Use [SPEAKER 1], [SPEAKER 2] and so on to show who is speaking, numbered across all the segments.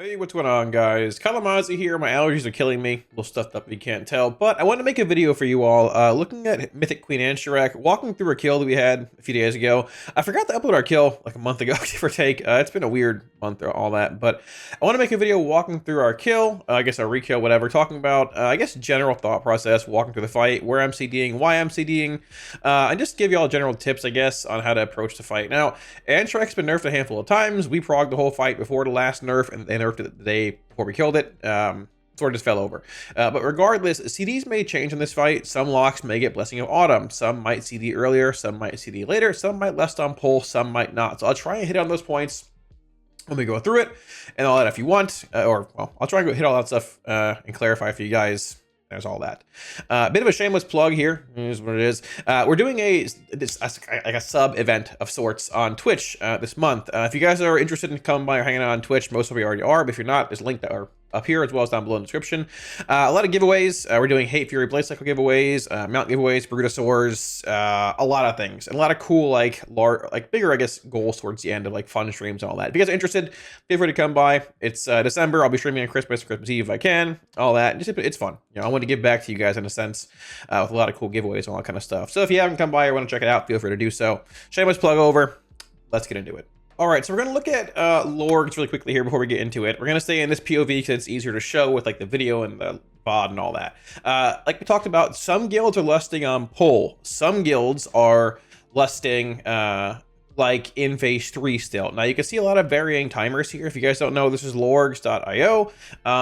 [SPEAKER 1] Hey, what's going on, guys? Kalamazi here. My allergies are killing me. A little stuffed up if you can't tell, but I wanted to make a video for you all looking at Mythic Queen Ansurek, walking through a kill that we had a few days ago. I forgot to upload our kill like a month ago, give or take. It's been a weird month or all that, but I want to make a video walking through our kill, I guess our re-kill, whatever, talking about, I guess, general thought process, walking through the fight, where I'm CDing, why I'm CDing, and just give you all general tips, I guess, on how to approach the fight. Now, Ansurek's been nerfed a handful of times. We progged the whole fight before the last nerf, and they nerfed it the day before we killed it. Sort of just fell over. But regardless, CDs may change in this fight. Some locks may get Blessing of Autumn. Some might CD earlier, some might CD later, some might less on pull, some might not. So I'll try and hit on those points when we go through it and all that if you want. Well, I'll try and go hit all that stuff and clarify for you guys. There's all that. Bit of a shameless plug here. Here's what it is. We're doing like a sub event of sorts on Twitch this month. If you guys are interested in coming by or hanging out on Twitch, most of you already are. But if you're not, there's a link that are up here as well as down below in the description. A lot of giveaways. We're doing Hate Fury Blade Cycle giveaways, mount giveaways, Brutosaurs, a lot of things, and a lot of cool like bigger, I guess, goals towards the end of like fun streams and all that. If you guys are interested, feel free to come by. It's December. I'll be streaming on Christmas Eve if I can. All that. It's fun. You know, I want to give back to you guys in a sense with a lot of cool giveaways and all that kind of stuff. So if you haven't come by or want to check it out, feel free to do so. Shameless plug over. Let's get into it. All right, so we're going to look at Lorrgs really quickly here before we get into it. We're going to stay in this POV because it's easier to show with like the video and the VoD and all that. Like we talked about, some guilds are lusting on pull. Some guilds are lusting like in phase 3 still. Now you can see a lot of varying timers here. If you guys don't know, this is Lorrgs.io.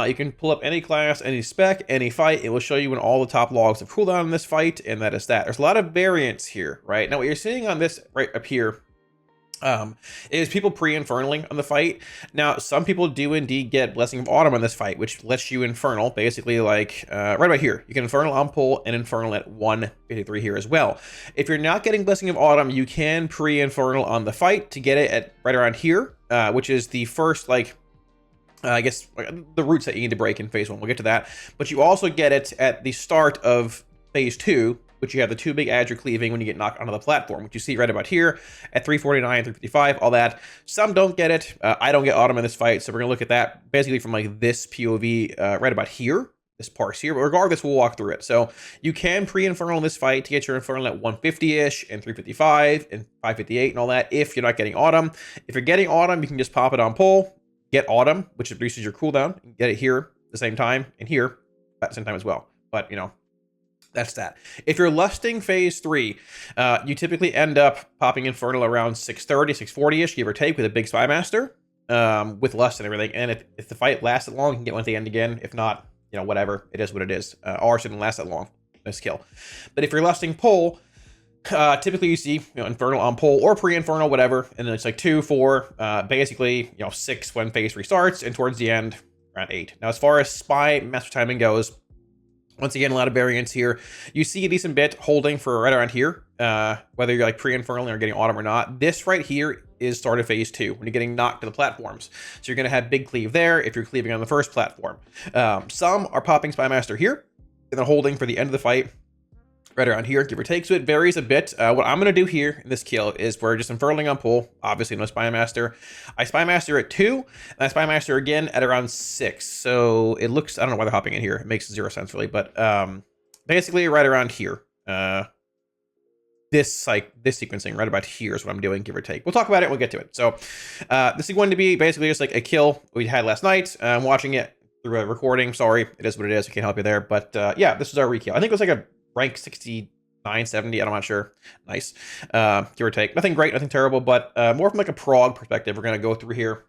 [SPEAKER 1] You can pull up any class, any spec, any fight. It will show you when all the top logs have cooldown in this fight, and that is that. There's a lot of variance here, right? Now what you're seeing on this right up here is people pre-infernaling on the fight. Now, some people do indeed get Blessing of Autumn on this fight, which lets you infernal, basically like right about here. You can infernal on pull and infernal at 153 here as well. If you're not getting Blessing of Autumn, you can pre-infernal on the fight to get it at right around here, which is the first, like, I guess, the roots that you need to break in phase 1. We'll get to that. But you also get it at the start of phase 2, which you have the two big ads you're cleaving when you get knocked onto the platform, which you see right about here at 349, 355, all that. Some don't get it. I don't get Autumn in this fight, so we're gonna look at that basically from like this POV right about here, this parse here. But regardless, we'll walk through it. So you can pre-infernal in this fight to get your infernal at 150-ish and 355 and 558 and all that if you're not getting Autumn. If you're getting Autumn, you can just pop it on pull, get Autumn, which reduces your cooldown, and get it here at the same time and here at the same time as well. But, you know, that's that. If you're lusting phase 3, you typically end up popping Infernal around 630, 640-ish, give or take, with a big Spy Master, with lust and everything. And if the fight lasted long, you can get one at the end again. If not, you know, whatever. It is what it is. Ours didn't last that long. Nice kill. But if you're lusting pull, typically you see, you know, Infernal on pull or pre-Infernal, whatever. And then it's like 2, 4, basically, you know, 6 when phase 3 starts, and towards the end, around 8. Now, as far as Spy Master timing goes, once again, a lot of variance here. You see a decent bit holding for right around here, whether you're like pre-infernal or getting Autumn or not. This right here is start of phase 2 when you're getting knocked to the platforms. So you're going to have big cleave there if you're cleaving on the first platform. Some are popping Spy Master here and then holding for the end of the fight right around here, give or take. So it varies a bit. What I'm going to do here in this kill is we're just infernaling on pull. Obviously, no Spy Master. I Spy Master at 2, and I Spy Master again at around 6. So it looks, I don't know why they're hopping in here. It makes 0 sense really, but basically right around here. This sequencing right about here is what I'm doing, give or take. We'll talk about it. We'll get to it. So this is going to be basically just like a kill we had last night. I'm watching it through a recording. Sorry, it is what it is. I can't help you there. But yeah, this is our re-kill. I think it was like a rank 69, 70. I'm not sure. Nice. Give or take. Nothing great, nothing terrible, but more from like a prog perspective. We're going to go through here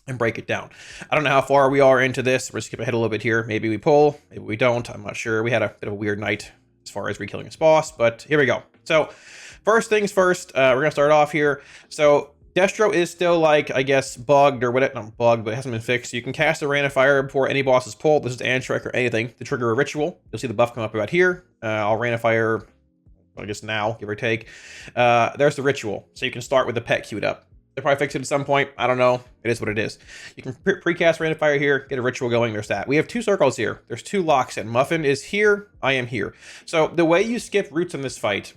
[SPEAKER 1] and break it down. I don't know how far we are into this. We're just skip ahead a little bit here. Maybe we pull, maybe we don't. I'm not sure. We had a bit of a weird night as far as re-killing this boss, but here we go. So first things first, we're going to start off here. So Destro is still like, I guess, bugged or whatever. Not bugged, but it hasn't been fixed. So you can cast a Rain of Fire before any boss is pulled. This is Ansurek or anything to trigger a ritual. You'll see the buff come up about here. I'll Rain of Fire, I guess now, give or take. There's the ritual. So you can start with the pet queued up. They'll probably fix it at some point. I don't know. It is what it is. You can precast Rain of Fire here, get a ritual going. There's that. We have 2 circles here. There's 2 locks, and Muffin is here. I am here. So the way you skip roots in this fight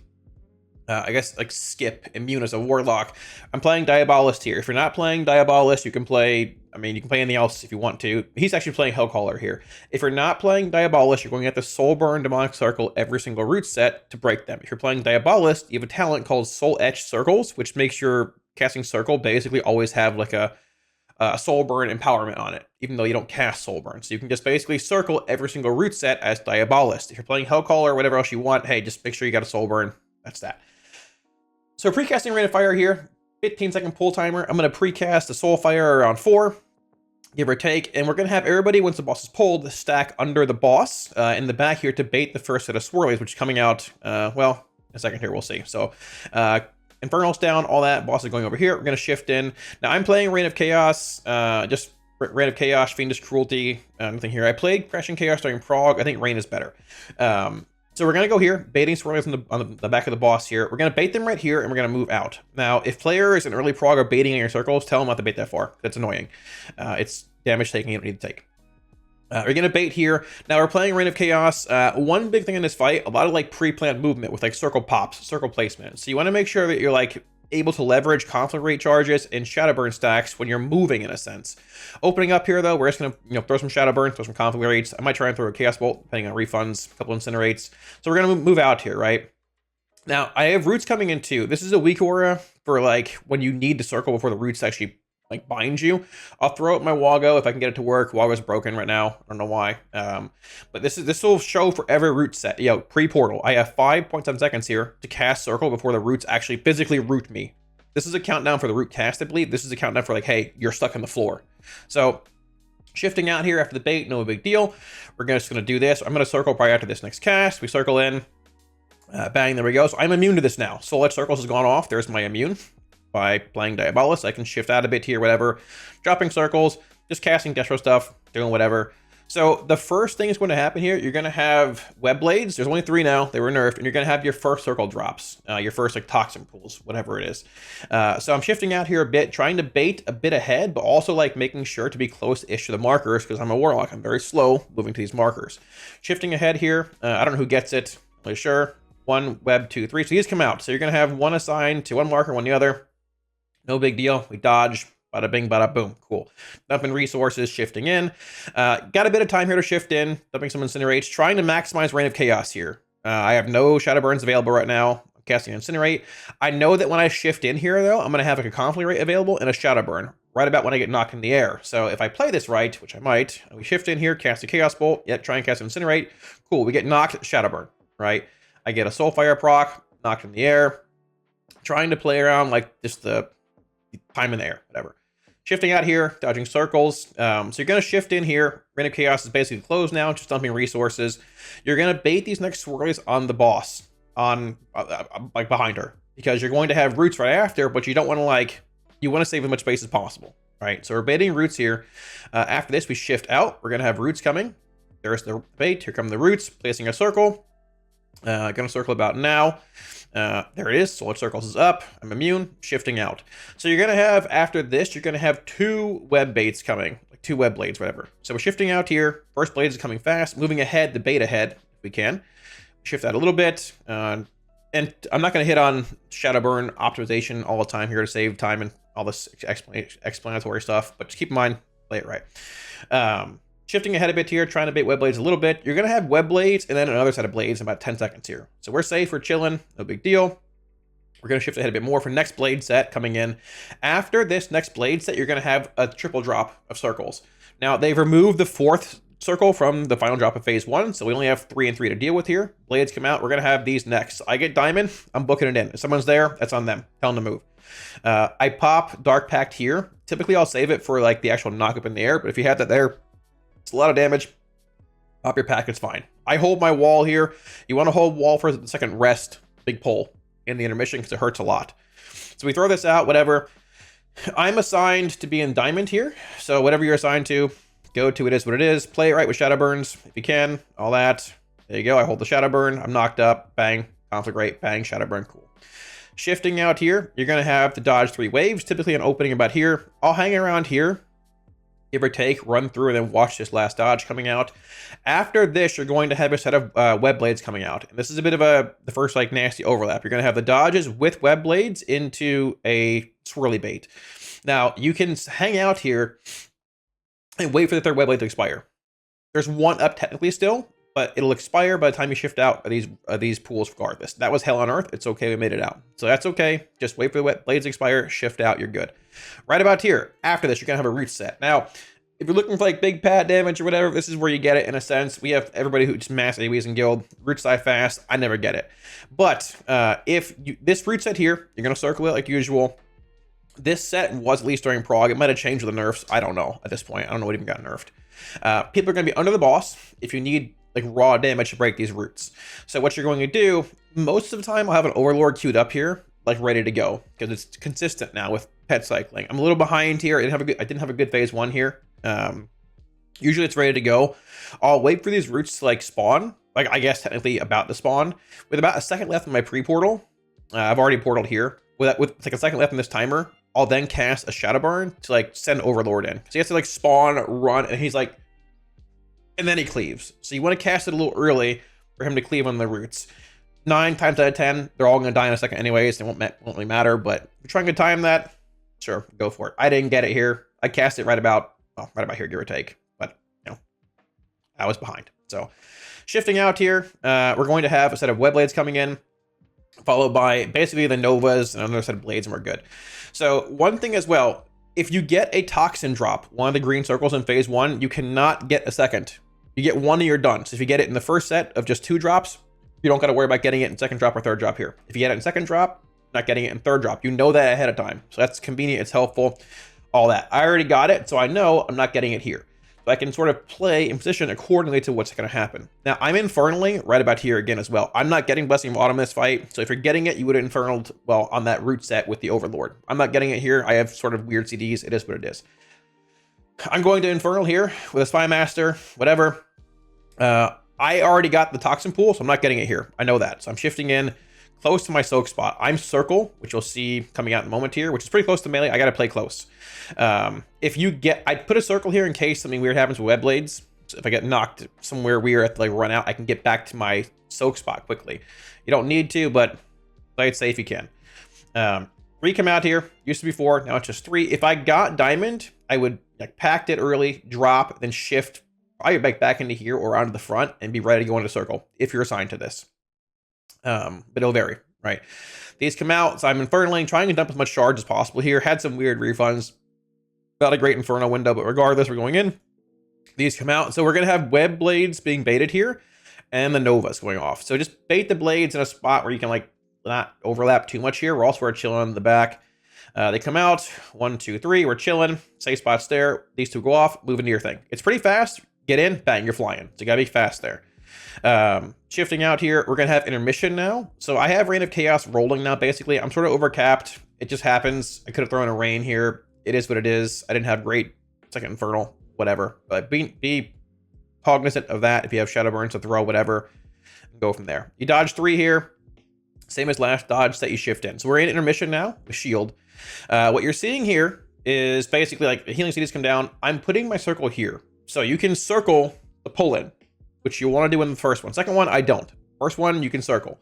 [SPEAKER 1] I guess like skip immune as a warlock. I'm playing Diabolist here. If you're not playing Diabolist, you can play, I mean, you can play anything else if you want to. He's actually playing Hellcaller here. If you're not playing Diabolist, you're going to get the Soulburn Demonic Circle every single root set to break them. If you're playing Diabolist, you have a talent called Soul Etch Circles, which makes your casting circle basically always have like a Soulburn empowerment on it, even though you don't cast Soulburn. So you can just basically circle every single root set as Diabolist. If you're playing Hellcaller or whatever else you want, hey, just make sure you got a Soulburn. That's that. So precasting Rain of Fire here, 15-second pull timer. I'm going to precast the Soulfire around 4, give or take, and we're going to have everybody, once the boss is pulled, stack under the boss in the back here to bait the first set of swirlies, which is coming out, well, in a second here, we'll see. So Infernal's down, all that, boss is going over here. We're going to shift in. Now I'm playing Reign of Chaos, just Reign of Chaos, Fiendish Cruelty, nothing here. I played Crashing Chaos during Prog. I think Reign is better. So we're going to go here, baiting swirlies on the back of the boss here. We're going to bait them right here, and we're going to move out. Now, if players in early Prog are baiting in your circles, tell them not to bait that far. That's annoying. It's damage taking you don't need to take. We're going to bait here. Now, we're playing Reign of Chaos. One big thing in this fight, a lot of like pre-planned movement with like circle pops, circle placement. So you want to make sure that you're like able to leverage conflict rate charges and Shadowburn stacks when you're moving, in a sense. Opening up here, though, we're just going to throw some Shadowburn, throw some conflict rates. I might try and throw a Chaos Bolt, depending on refunds, a couple Incinerates. So we're going to move out here, right? Now, I have roots coming in too. This is a weak aura for like when you need to circle before the roots actually like bind you. I'll throw out my Wago if I can get it to work. Wago's broken right now. I don't know why. But this will show for every root set. Pre-portal. I have 5.7 seconds here to cast circle before the roots actually physically root me. This is a countdown for the root cast, I believe. This is a countdown for like, hey, you're stuck on the floor. So shifting out here after the bait, no big deal. We're just gonna do this. I'm gonna circle probably after this next cast. We circle in, bang, there we go. So I'm immune to this now. Soul Edge Circles has gone off. There's my immune. By playing Diabolist, I can shift out a bit here, whatever. Dropping circles, just casting Destro stuff, doing whatever. So the first thing is going to happen here, you're going to have Web Blades. There's only 3 now. They were nerfed. And you're going to have your first circle drops, your first like toxin pools, whatever it is. So I'm shifting out here a bit, trying to bait a bit ahead, but also like making sure to be close-ish to the markers because I'm a Warlock. I'm very slow moving to these markers. Shifting ahead here. I don't know who gets it. I'm not sure. 1, Web, 2, 3. So these come out. So you're going to have 1 assigned to 1 marker, 1 the other. No big deal. We dodge. Bada bing, bada boom. Cool. Dumping resources, shifting in. Got a bit of time here to shift in. Dumping some Incinerates. Trying to maximize Reign of Chaos here. I have no Shadowburns available right now. I'm casting Incinerate. I know that when I shift in here, though, I'm going to have like a Conflict Rate available and a Shadowburn right about when I get knocked in the air. So if I play this right, which I might, we shift in here, cast a Chaos Bolt. Yet try and cast Incinerate. Cool. We get knocked, Shadowburn, right? I get a Soulfire proc, knocked in the air. Trying to play around like just the time in the air, whatever. Shifting out here, dodging circles. So you're going to shift in here. Reign of Chaos is basically closed now, just dumping resources. You're going to bait these next swirlies on the boss, on like behind her, because you're going to have roots right after, but you don't want to like, you want to save as much space as possible, right? So we're baiting roots here. After this, we shift out. We're going to have roots coming. There's the bait. Here come the roots, placing a circle. Going to circle about now. There it is. Soul Circles is up. I'm immune. Shifting out. So you're going to have, after this, you're going to have 2 web baits coming. Like 2 web blades, whatever. So we're shifting out here. First blade is coming fast. Moving ahead, the bait ahead, if we can. Shift that a little bit. And I'm not going to hit on Shadowburn optimization all the time here to save time and all this explanatory stuff. But just keep in mind, play it right. Shifting ahead a bit here, trying to bait web blades a little bit. You're going to have web blades and then another set of blades in about 10 seconds here. So we're safe, we're chilling, no big deal. We're going to shift ahead a bit more for next blade set coming in. After this next blade set, you're going to have a triple drop of circles. Now, they've removed the 4th circle from the final drop of phase 1, so we only have 3 and 3 to deal with here. Blades come out, we're going to have these next. I get diamond, I'm booking it in. If someone's there, that's on them. Tell them to move. I pop Dark Pact here. Typically, I'll save it for like the actual knock up in the air, but if you have that there, it's a lot of damage. Pop your pack, it's fine. I hold my wall here. You want to hold wall for the second rest, big pull in the intermission because it hurts a lot. So we throw this out, whatever. I'm assigned to be in diamond here. So whatever you're assigned to, go to it is what it is. Play it right with Shadowburns if you can, all that. There you go. I hold the Shadowburn. I'm knocked up. Bang. Conflict rate. Bang. Shadowburn. Cool. Shifting out here, you're going to have to dodge 3 waves, typically an opening about here. I'll hang around here. give or take, run through, and then watch this last dodge coming out. After this, you're going to have a set of web blades coming out. And this is a bit of the first like nasty overlap. You're going to have the dodges with web blades into a swirly bait. Now, you can hang out here and wait for the third web blade to expire. There's one up technically still, but it'll expire by the time you shift out of these pools regardless. That was hell on earth. It's okay, we made it out. So that's okay. Just wait for the web blades to expire, shift out, you're good. Right about here, after this, you're gonna have a root set. Now, if you're looking for like big pad damage or whatever, this is where you get it in a sense. We have everybody who just mass AoEs in guild, roots die fast, I never get it. But this root set here, you're gonna circle it like usual. This set was at least during prog. It might have changed with the nerfs. I don't know at this point. I don't know what even got nerfed. People are going to be under the boss if you need like raw damage to break these roots. So what you're going to do, most of the time I'll have an Overlord queued up here, like ready to go, because it's consistent now with pet cycling. I'm a little behind here. I didn't have a good phase 1 here. Usually it's ready to go. I'll wait for these roots to like spawn, like I guess technically about to spawn. With about a second left in my pre-portal, I've already portaled here. With like a second left in this timer, I'll then cast a Shadow Burn to like send Overlord in. So he has to like spawn, run, and he's like, and then he cleaves. So you want to cast it a little early for him to cleave on the roots. 9 times out of 10, they're all going to die in a second anyways. It won't really matter, but if you're trying to time that, sure, go for it. I didn't get it here. I cast it right about here, give or take. But, you know, I was behind. So shifting out here, we're going to have a set of web blades coming in, followed by basically the Novas and another set of blades, and we're good. So one thing as well, if you get a toxin drop, one of the green circles in phase 1, you cannot get a second. You get one and you're done. So if you get it in the first set of just 2 drops, you don't got to worry about getting it in second drop or third drop here. If you get it in second drop, not getting it in third drop. You know that ahead of time. So that's convenient, it's helpful, all that. I already got it, so I know I'm not getting it here. So I can sort of play in position accordingly to what's going to happen. Now, I'm infernally right about here again as well. I'm not getting Blessing of Autumn in this fight. So if you're getting it, you would have infernaled, well, on that root set with the Overlord. I'm not getting it here. I have sort of weird CDs. It is what it is. I'm going to infernal here with a Spy Master, whatever. I already got the Toxin Pool, so I'm not getting it here. I know that. So I'm shifting in close to my soak spot. I'm circle, which you'll see coming out in a moment here, which is pretty close to melee. I got to play close. If you get, I'd put a circle here in case something weird happens with web blades. So if I get knocked somewhere weird at like run out, I can get back to my soak spot quickly. You don't need to, but play it safe you can. 3 come out here. Used to be 4, now it's just 3. If I got diamond, I would like packed it early, drop, then shift probably back into here or onto the front and be ready to go into circle if you're assigned to this. But it'll vary, right? These come out, so I'm infernaling, trying to dump as much charge as possible here. Had some weird refunds. Not a great inferno window, but regardless, we're going in. These come out, so we're going to have web blades being baited here and the Novas going off. So just bait the blades in a spot where you can like not overlap too much here. We're also chilling in the back. They come out, 1, 2, 3, we're chilling. Safe spots there. These 2 go off, move into your thing. It's pretty fast. Get in, bang, you're flying. So you gotta be fast there. Shifting out here, we're gonna have intermission now. So I have Reign of Chaos rolling now, basically. I'm sort of overcapped. It just happens. I could have thrown a Rain here. It is what it is. I didn't have great second Infernal, whatever. But be cognizant of that if you have Shadow Burns to throw, whatever. And go from there. You dodge 3 here. Same as last dodge that you shift in. So we're in intermission now with shield. What you're seeing here is basically like the healing CDs come down. I'm putting my circle here. So you can circle the pull-in, which you want to do in the first one. Second one, I don't. First one, you can circle.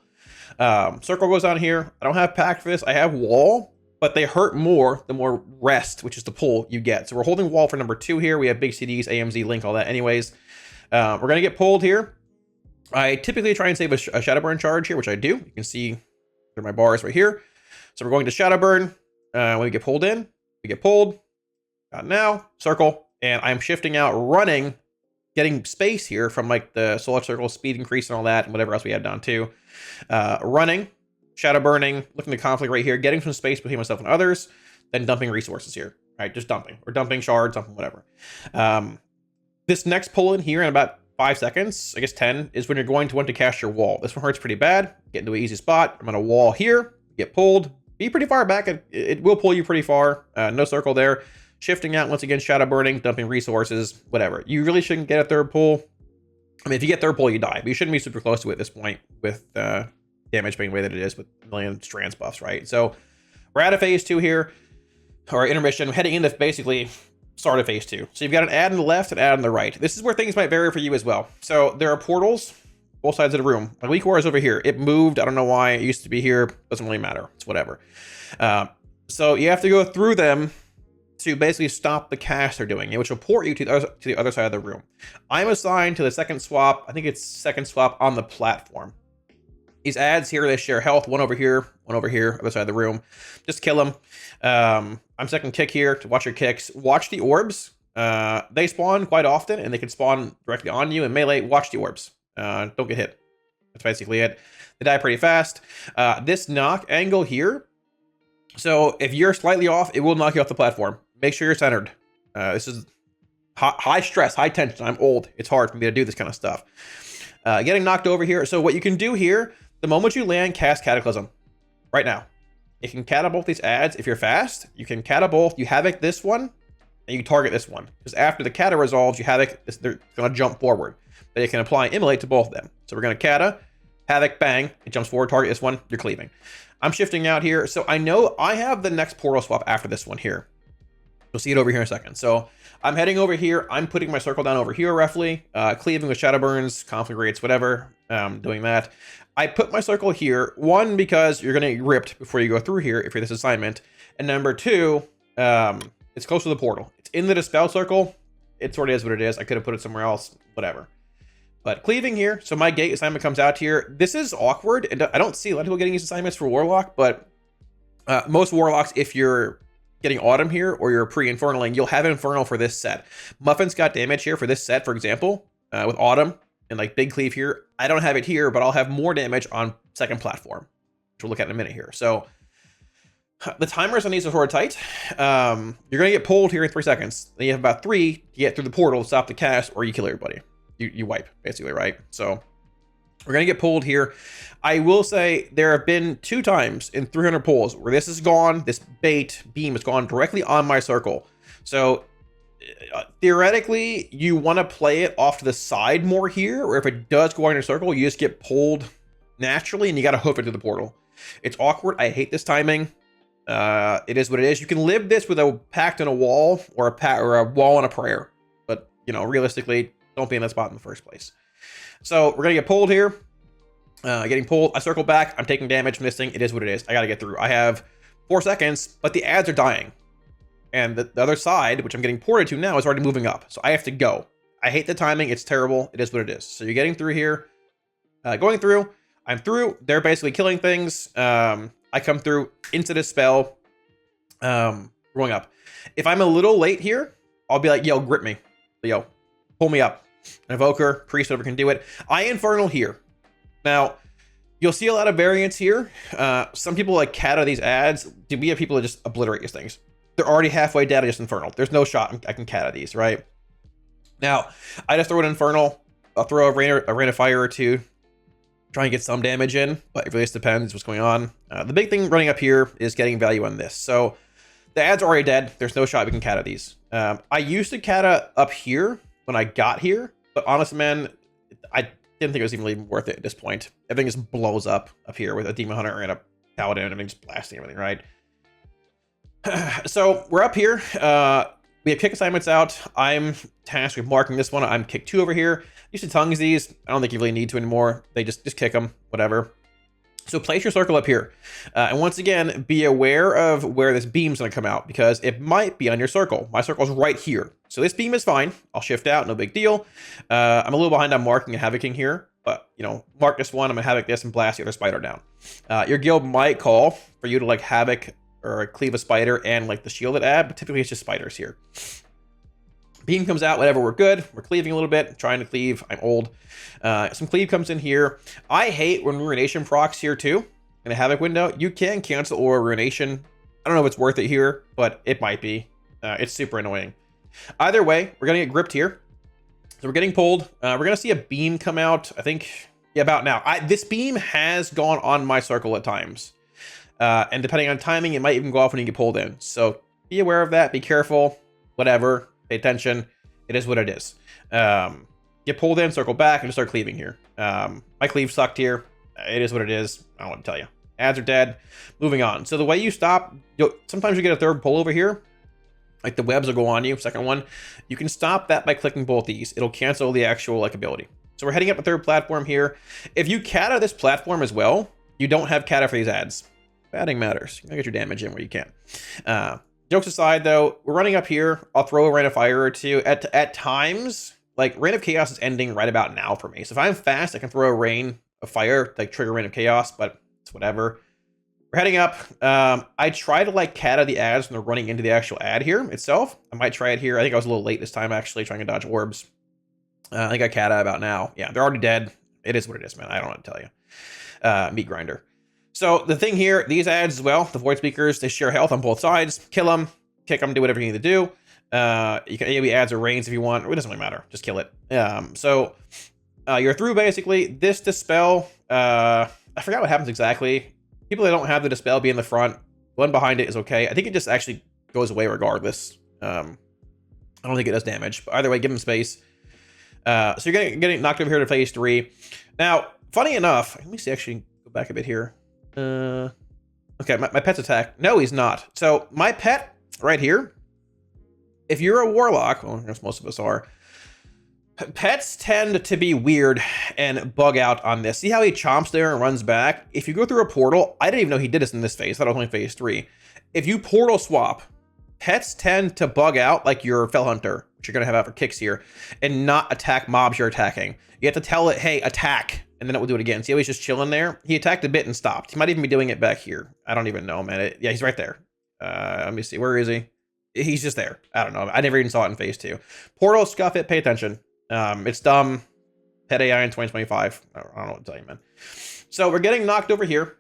[SPEAKER 1] Circle goes on here. I don't have pack for this. I have wall, but they hurt more the more rest, which is the pull you get. So we're holding wall for number 2 here. We have big CDs, AMZ, Link, all that anyways. We're going to get pulled here. I typically try and save a Shadow Burn charge here, which I do. You can see through my bars right here. So we're going to Shadow Burn. When we get pulled in, we get pulled. Got now, circle. And I'm shifting out, running, getting space here from like the solar circle, speed increase and all that, and whatever else we had down too. Running, shadow burning, looking to conflict right here, getting some space between myself and others, then dumping resources here. Right, just dumping, or dumping shards, something, whatever. This next pull in here in about 5 seconds, I guess 10, is when you're going to want to cast your wall. This one hurts pretty bad. Get into an easy spot. I'm on a wall here, get pulled, be pretty far back. It will pull you pretty far. No circle there. Shifting out, once again, shadow burning, dumping resources, whatever. You really shouldn't get a third pull. I mean, if you get third pull, you die. But you shouldn't be super close to it at this point with damage being the way that it is with a million strands buffs, right? So we're out of phase 2 here, or intermission, heading into basically start of phase 2. So you've got an ad on the left and ad on the right. This is where things might vary for you as well. So there are portals both sides of the room. My weak ore is over here. It moved. I don't know why. It used to be here. Doesn't really matter. It's whatever. So you have to go through them to basically stop the cast they're doing, which will port you to the other side of the room. I'm assigned to the second swap. I think it's second swap on the platform. These ads here, they share health. One over here, other side of the room. Just kill them. I'm second kick here to watch your kicks. Watch the orbs. They spawn quite often, and they can spawn directly on you. In melee, watch the orbs. Don't get hit. That's basically it. They die pretty fast. This knock angle here. So if you're slightly off, it will knock you off the platform. Make sure you're centered. This is high stress, high tension. I'm old. It's hard for me to do this kind of stuff. Getting knocked over here. So what you can do here, the moment you land, cast Cataclysm. Right now. You can catapult these ads. If you're fast, you can catapult. You havoc this one, and you target this one. Because after the kata resolves, you havoc. They're going to jump forward. But you can apply immolate to both of them. So we're going to kata, havoc, bang. It jumps forward, target this one. You're cleaving. I'm shifting out here. So I know I have the next portal swap after this one here. You'll see it over here in a second. So I'm heading over here. I'm putting my circle down over here roughly. Cleaving with shadow burns, conflict rates, whatever. Doing that. I put my circle here. One, because you're going to get ripped before you go through here if you're this assignment. And number two, it's close to the portal. It's in the dispel circle. It sort of is what it is. I could have put it somewhere else. Whatever. But cleaving here. So my gate assignment comes out here. This is awkward. And I don't see a lot of people getting these assignments for Warlock. But most Warlocks, if you're getting Autumn here or you're pre-Infernaling, you'll have Infernal for this set. Muffin's got damage here for this set, for example, with Autumn and like Big Cleave here. I don't have it here, but I'll have more damage on second platform, which we'll look at in a minute here. So the timers on these are sort of tight. You're going to get pulled here in 3 seconds. Then you have about 3 to get through the portal to stop the cast, or you kill everybody. You wipe, basically, right? So we're going to get pulled here. I will say there have been 2 times in 300 pulls where this is gone, this bait beam has gone directly on my circle. So theoretically, you want to play it off to the side more here, or if it does go on your circle, you just get pulled naturally and you got to hoof it to the portal. It's awkward. I hate this timing. It is what it is. You can live this with a pact and a wall, or a wall and a prayer. But, you know, realistically, don't be in that spot in the first place. So we're going to get pulled here. Getting pulled. I circle back. I'm taking damage, missing. It is what it is. I got to get through. I have 4 seconds, but the ads are dying. And the other side, which I'm getting ported to now, is already moving up. So I have to go. I hate the timing. It's terrible. It is what it is. So you're getting through here. Going through. I'm through. They're basically killing things. I come through into this spell. Going up. If I'm a little late here, I'll be like, yo, grip me. Yo, pull me up. An Evoker, Priest, whatever can do it. I Infernal here. Now, you'll see a lot of variants here. Some people like kata these ads. We have people that just obliterate these things. They're already halfway dead, just Infernal. There's no shot I can kata these, right? Now, I just throw an Infernal. I'll throw a rain of fire or 2. Try and get some damage in, but it really just depends what's going on. The big thing running up here is getting value on this. So the ads are already dead. There's no shot we can kata these. I used to kata up here when I got here, but honestly, man, I didn't think it was even worth it at this point. Everything just blows up here with a Demon Hunter and a Paladin and everything just blasting everything, right? So we're up here. We have kick assignments out. I'm tasked with marking this one. I'm kick 2 over here. Used to tongues these. I don't think you really need to anymore. They just kick them, whatever. So place your circle up here. And once again, be aware of where this beam's going to come out, because it might be on your circle. My circle's right here. So this beam is fine. I'll shift out, no big deal. I'm a little behind on marking and havocing here, but, you know, mark this one. I'm going to havoc this and blast the other spider down. Your guild might call for you to, like, havoc or cleave a spider and, like, the shielded ad, but typically it's just spiders here. Beam comes out, whatever, we're good. We're cleaving a little bit, trying to cleave. I'm old. Some cleave comes in here. I hate when Ruination procs here too. In a Havoc window, you can cancel or Ruination. I don't know if it's worth it here, but it might be. It's super annoying. Either way, we're going to get gripped here. So we're getting pulled. We're going to see a beam come out, I think, yeah, about now. This beam has gone on my circle at times. And depending on timing, it might even go off when you get pulled in. So be aware of that. Be careful. Whatever. Pay attention. It is what it is. Get pulled in, circle back, and just start cleaving here. My cleave sucked here. It is what it is. I don't want to tell you. Ads are dead. Moving on. So the way you stop, sometimes you get a third pull over here. like the webs will go on you, second one. You can stop that by clicking both these. It'll cancel the actual like ability. So we're heading up the third platform here. If you kata this platform as well, you don't have kata for these ads. Batting matters. You gotta get your damage in where you can. Jokes aside though, we're running up here. I'll throw a rain of fire or two. At times, like Rain of Chaos is ending right about now for me. So if I'm fast, I can throw a rain of fire, like trigger Rain of Chaos, but it's whatever. We're heading up. I try to like kata the ads when they're running into the actual ad here itself. I might try it here. I think I was a little late this time actually trying to dodge orbs. I think I kata about now. Yeah, they're already dead. It is what it is, man. I don't know what to tell you. Meat grinder. So the thing here, these ads as well, the void speakers, they share health on both sides. Kill them, kick them, do whatever you need to do. You can AoE ads or rains if you want. It doesn't really matter. Just kill it. So you're through basically. This dispel, I forgot what happens exactly. People that don't have the dispel be in the front. One behind it is okay. I think it just actually goes away regardless. I don't think it does damage. But either way, give them space. So you're getting knocked over here to phase 3. Now, funny enough, let me see, actually go back a bit here. Okay, my pet's attack. No, he's not. So my pet right here, if you're a warlock, well, I guess most of us are, pets tend to be weird and bug out on this. See how he chomps there and runs back? If you go through a portal, I didn't even know he did this in this phase. I thought it was only phase 3. If you portal swap, pets tend to bug out like your Fell Hunter, which you're going to have out for kicks here, and not attack mobs you're attacking. You have to tell it, hey, attack, and then it will do it again. See how he's just chilling there? He attacked a bit and stopped. He might even be doing it back here. I don't even know, man. Yeah, he's right there. Let me see. Where is he? He's just there. I don't know. I never even saw it in phase 2. Portal, scuff it, pay attention. It's dumb. Pet AI in 2025. I don't know what to tell you, man. So we're getting knocked over here.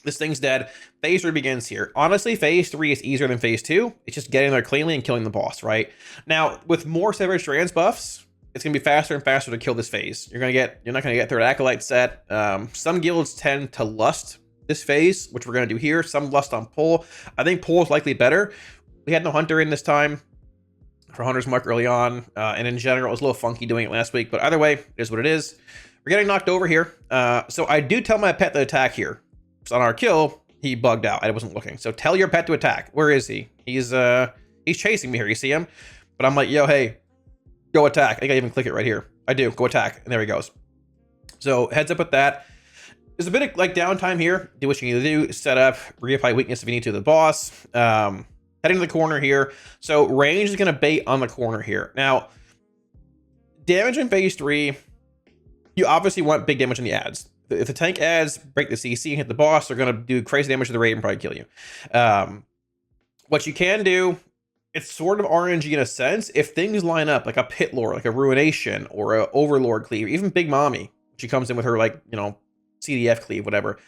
[SPEAKER 1] This thing's dead. Phase 3 begins here. Honestly, phase 3 is easier than phase 2. It's just getting there cleanly and killing the boss, right? Now, with more Severed Strands buffs, it's going to be faster and faster to kill this phase. You're not going to get third acolyte set. Some guilds tend to lust this phase, which we're going to do here. Some lust on pull. I think pull is likely better. We had no hunter in this time for Hunter's Mark early on. And in general, it was a little funky doing it last week. But either way, it is what it is. We're getting knocked over here. So I do tell my pet to attack here. So on our kill, he bugged out. I wasn't looking. So tell your pet to attack. Where is he? He's chasing me here. You see him? But I'm like, yo, hey, go attack. I think I even click it right here. I do. Go attack. And there he goes. So heads up with that. There's a bit of like downtime here. Do what you need to do. Set up. Reapply weakness if you need to the boss. Heading to the corner here. So range is going to bait on the corner here. Now, damage in phase 3, you obviously want big damage in the ads. If the tank ads break the CC and hit the boss, they're going to do crazy damage to the raid and probably kill you. What you can do, it's sort of RNG in a sense. If things line up, like a Pit Lord, like a Ruination, or a Overlord Cleave, even Big Mommy, she comes in with her, like, you know, CDF Cleave, whatever.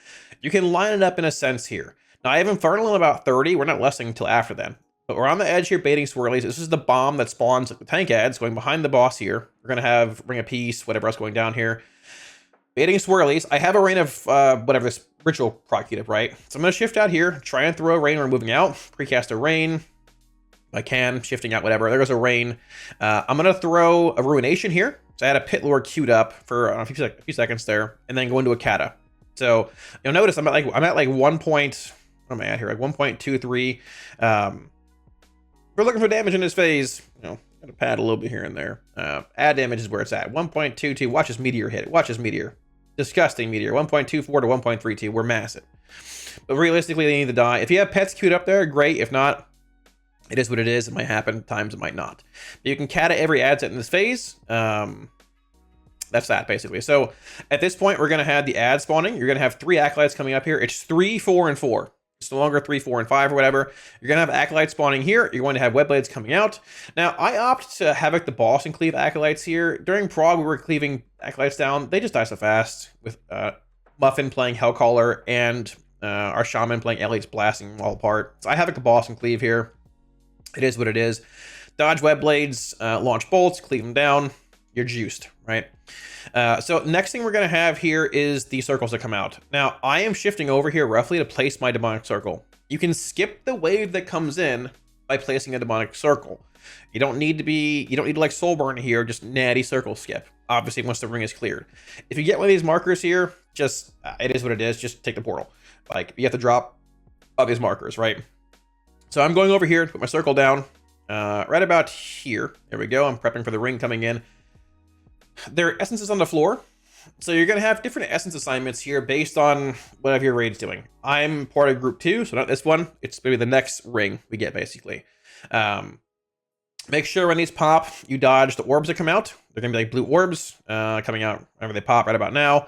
[SPEAKER 1] You can line it up in a sense here. Now, I have Infernal in about 30. We're not lessening until after then. But we're on the edge here, baiting swirlies. This is the bomb that spawns like the tank ads going behind the boss here. We're going to have Ring of Peace, whatever else going down here. Baiting swirlies. I have a rain of whatever this ritual proc up, right? So I'm going to shift out here, try and throw a rain when we're moving out. Precast a rain. If I can, shifting out, whatever. There goes a rain. I'm going to throw a ruination here. So I had a Pit Lord queued up for a few seconds there, and then go into a kata. So you'll notice I'm at like 1 point. What am I at here? Like 1.23. We're looking for damage in this phase. You know, gotta pad a little bit here and there. Add damage is where it's at. 1.22. Watch this meteor hit. Watch this meteor. Disgusting meteor. 1.24 to 1.32. We're massive. But realistically, they need to die. If you have pets queued up there, great. If not, it is what it is. It might happen. Times it might not. But you can kata every ad set in this phase. That's that, basically. So at this point, we're going to have the ad spawning. You're going to have 3 acolytes coming up here. It's 3, 4, and 4. It's no longer 3, 4, and 5 or whatever. You're going to have acolytes spawning here. You're going to have web blades coming out. Now, I opt to havoc the boss and cleave acolytes here. During Prague, we were cleaving acolytes down. They just die so fast with Muffin playing Hellcaller and our shaman playing Elites blasting them all apart. So I havoc the boss and cleave here. It is what it is. Dodge web blades, launch bolts, cleave them down. You're juiced, right? So next thing we're going to have here is the circles that come out. Now, I am shifting over here roughly to place my demonic circle. You can skip the wave that comes in by placing a demonic circle. You don't need to like soul burn here, just natty circle skip. Obviously, once the ring is cleared. If you get one of these markers here, just, it is what it is. Just take the portal. Like, you have to drop all these markers, right? So I'm going over here to put my circle down. right about here. There we go. I'm prepping for the ring coming in. There are essences on the floor. So you're going to have different essence assignments here based on whatever your raid's doing. I'm part of group 2, so not this one. It's maybe the next ring we get, basically. Make sure when these pop, you dodge the orbs that come out. They're going to be like blue orbs coming out whenever they pop right about now,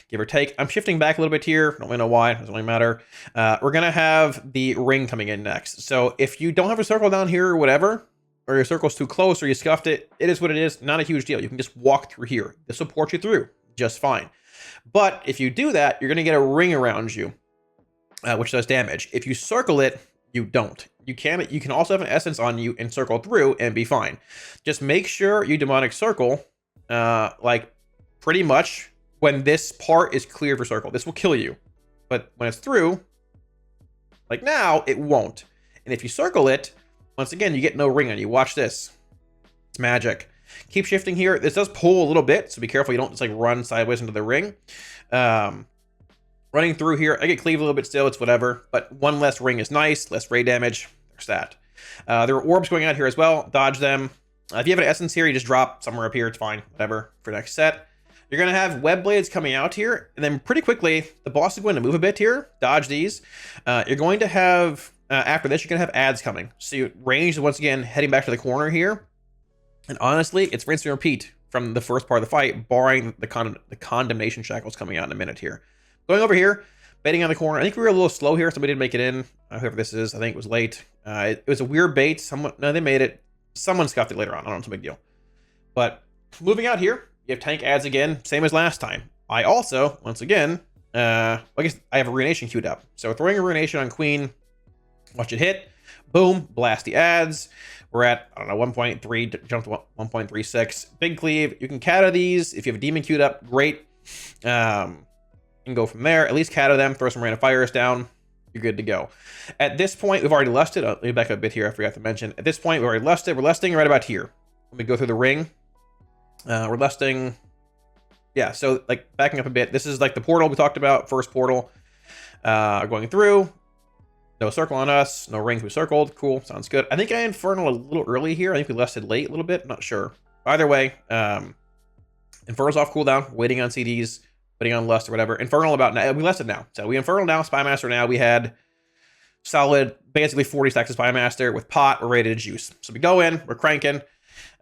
[SPEAKER 1] give or take. I'm shifting back a little bit here. Don't really know why. Doesn't really matter. We're going to have the ring coming in next. So if you don't have a circle down here or whatever, or your circle's too close or you scuffed it, it is what it is. Not a huge deal. You can just walk through here. This will port you through just fine. But if you do that, you're going to get a ring around you, which does damage. If you circle it, you don't. You can also have an essence on you and circle through and be fine. Just make sure you demonic circle, like pretty much when this part is cleared for circle. This will kill you. But when it's through, like now, it won't. And if you circle it, once again, you get no ring on you. Watch this. It's magic. Keep shifting here. This does pull a little bit, so be careful you don't just like run sideways into the ring. Running through here, I get cleaved a little bit still, it's whatever, but one less ring is nice, less raid damage. There's that. There are orbs going out here as well. Dodge them. If you have an essence here, you just drop somewhere up here. It's fine, whatever, for next set. You're going to have web blades coming out here, and then pretty quickly, the boss is going to move a bit here. Dodge these. You're going to have, after this, you're going to have ads coming. So you range, once again, heading back to the corner here. And honestly, it's rinse and repeat from the first part of the fight, barring the condemnation shackles coming out in a minute here. Going over here, baiting on the corner. I think we were a little slow here. Somebody didn't make it in. Whoever this is, I think it was late. It was a weird bait. No, they made it. Someone scuffed it later on. I don't know. It's a big deal. But moving out here, you have tank ads again, same as last time. I also, once again, I guess I have a ruination queued up. So throwing a ruination on Queen, watch it hit. Boom, blast the ads. We're at, I don't know, 1.3, jump to 1.36. Big cleave. You can kata these. If you have a demon queued up, great. You can go from there. At least kata them, throw some random fires down. You're good to go. At this point, we've already lusted. Let me back up a bit here. I forgot to mention. At this point, we've already lusted. We're lusting right about here. Let me go through the ring. We're lusting. Yeah, so like backing up a bit. This is like the portal we talked about. First portal. Going through. No circle on us. No rings we circled. Cool. Sounds good. I think I infernal a little early here. I think we lusted late a little bit. Not sure. Either way, Infernal's off cooldown. Waiting on CDs. Waiting on lust or whatever. Infernal about now. We lusted now. So we infernal now. Spymaster now. We had solid, basically 40 stacks of Spymaster with pot. We're ready to juice. So we go in. We're cranking.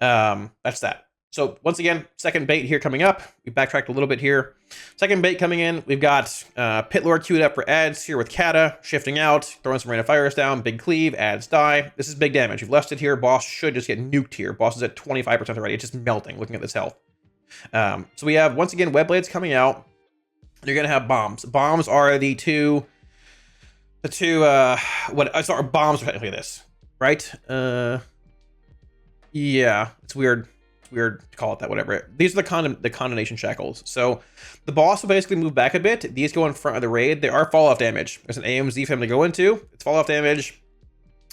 [SPEAKER 1] That's that. So once again, second bait here coming up. We backtracked a little bit here. Second bait coming in. We've got Pit Lord queued up for ads here with Kata, shifting out, throwing some random fires down, big cleave, ads die. This is big damage. We've lusted here. Boss should just get nuked here. Boss is at 25% already. It's just melting looking at this health. So we have, once again, web blades coming out. You're going to have bombs. Bombs are bombs are technically this, right? Yeah, it's weird. Weird to call it that, whatever. These are the condemnation shackles. So the boss will basically move back a bit. These go in front of the raid. They are fall off damage. There's an AMZ for him to go into. It's fall off damage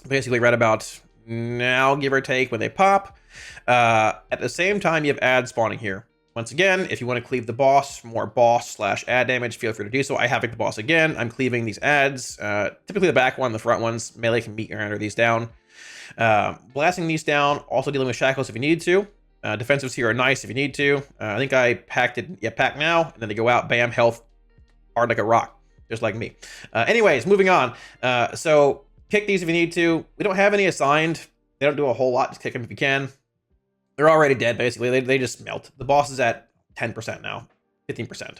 [SPEAKER 1] basically right about now, give or take, when they pop. At the same time, you have ads spawning here. Once again, if you want to cleave the boss for more boss/ad damage, feel free to do so. I havoc the boss again. I'm cleaving these ads. Typically the back one, the front ones. Melee can meet or enter these down. Blasting these down. Also dealing with shackles if you need to. Defensives here are nice if you need to. I think I packed it. Yeah, pack now. And then they go out. Bam, health. Hard like a rock. Just like me. Anyways, moving on. So kick these if you need to. We don't have any assigned. They don't do a whole lot. Just kick them if you can. They're already dead, basically. They just melt. The boss is at 10% now. 15%.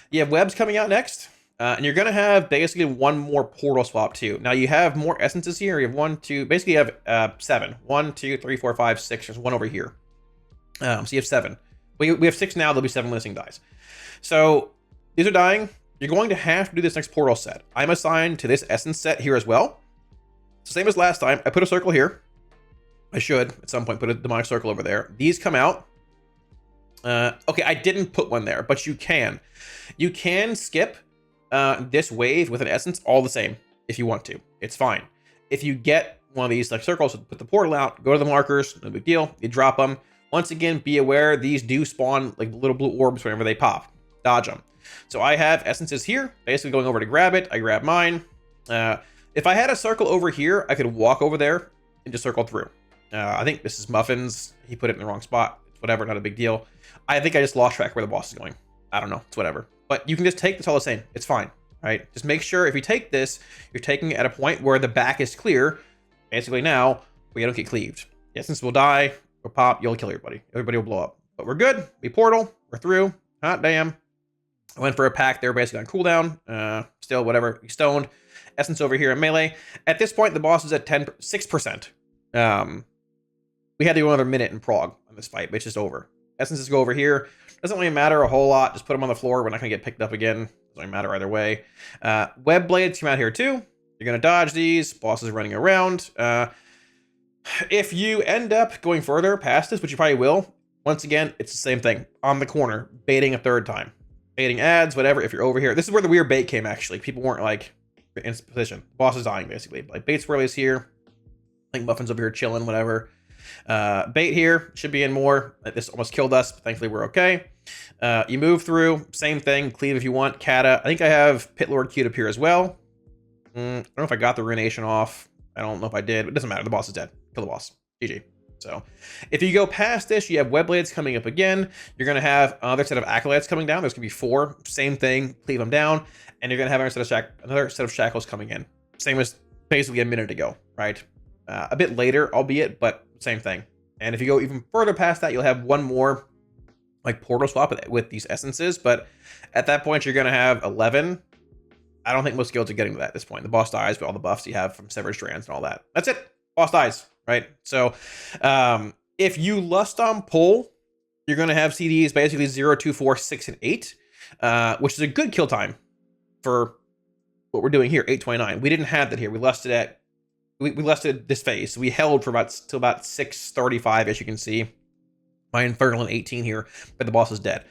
[SPEAKER 1] You have webs coming out next. And you're going to have basically one more portal swap too. Now you have more essences here. You have one, two, basically you have 7. 1, 2, 3, 4, 5, 6. There's one over here. So you have 7. We have 6 now. There'll be 7 missing dies. So these are dying. You're going to have to do this next portal set. I'm assigned to this essence set here as well. So same as last time. I put a circle here. I should at some point put a demonic circle over there. These come out. Okay, I didn't put one there, but you can. You can skip this wave with an essence all the same if you want to. It's fine. If you get one of these like circles, put the portal out, go to the markers, no big deal. You drop them. Once again, be aware these do spawn like little blue orbs whenever they pop. Dodge them. So I have essences here, basically going over to grab it. I grab mine. If I had a circle over here, I could walk over there and just circle through. I think this is Muffins. He put it in the wrong spot. Whatever, not a big deal. I think I just lost track where the boss is going. I don't know. It's whatever. But you can just take this all the same. It's fine, right? Just make sure if you take this, you're taking it at a point where the back is clear. Basically now, we don't get cleaved. The essence will die, or pop, you'll kill everybody. Everybody will blow up. But we're good. We portal. We're through. Hot damn. I went for a pack. They were basically on cooldown. Still, whatever. We stoned. Essence over here in melee. At this point, the boss is at 6%. We had to go another minute in prog on this fight, but it's just over. Essences go over here. Doesn't really matter a whole lot. Just put them on the floor. We're not going to get picked up again. Doesn't really matter either way. Web blades come out here too. You're going to dodge these. Boss is running around. If you end up going further past this, which you probably will, once again, it's the same thing. On the corner, baiting a third time. Baiting ads, whatever, if you're over here. This is where the weird bait came, actually. People weren't, like, in position. The boss is dying, basically. Like, bait swirlies here. I think Muffin's over here chilling, whatever. Bait here. Should be in more. This almost killed us, but thankfully we're okay. You move through. Same thing. Cleave if you want. Kata. I think I have Pit Lord queued up here as well. I don't know if I got the Ruination off. I don't know if I did, but it doesn't matter. The boss is dead. Kill the boss. GG. So if you go past this, you have Web Blades coming up again. You're going to have another set of Acolytes coming down. There's going to be 4. Same thing. Cleave them down. And you're going to have another set of Shackles coming in. Same as basically a minute ago, right? A bit later, albeit, but same thing. And if you go even further past that, you'll have one more like portal swap with these essences. But at that point, you're going to have 11. I don't think most guilds are getting to that at this point. The boss dies with all the buffs you have from Severed Strands and all that. That's it. Boss dies. Right, so if you lust on pull, you're going to have CDs basically 0, 2, 4, 6, and 8, which is a good kill time for what we're doing here, 8:29. We didn't have that here. We lusted at we lusted this phase. So we held for about 6:35, as you can see. My Infernal in 18 here, but the boss is dead.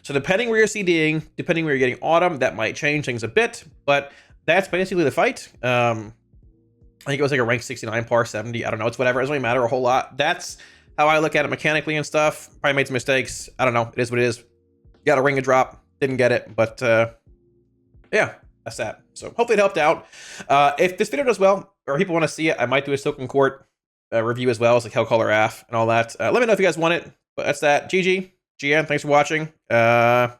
[SPEAKER 1] So depending where you're CDing, depending where you're getting Autumn, that might change things a bit, but that's basically the fight. I think it was like a rank 69 par 70. I don't know. It's whatever. It doesn't really matter a whole lot. That's how I look at it mechanically and stuff. Probably made some mistakes. I don't know. It is what it is. Got a ring of drop. Didn't get it. But yeah, that's that. So hopefully it helped out. If this video does well, or people want to see it, I might do a Silken Court review as well. It's like Hellcaller AF and all that. Let me know if you guys want it. But that's that. GG. GN, thanks for watching. Yeah.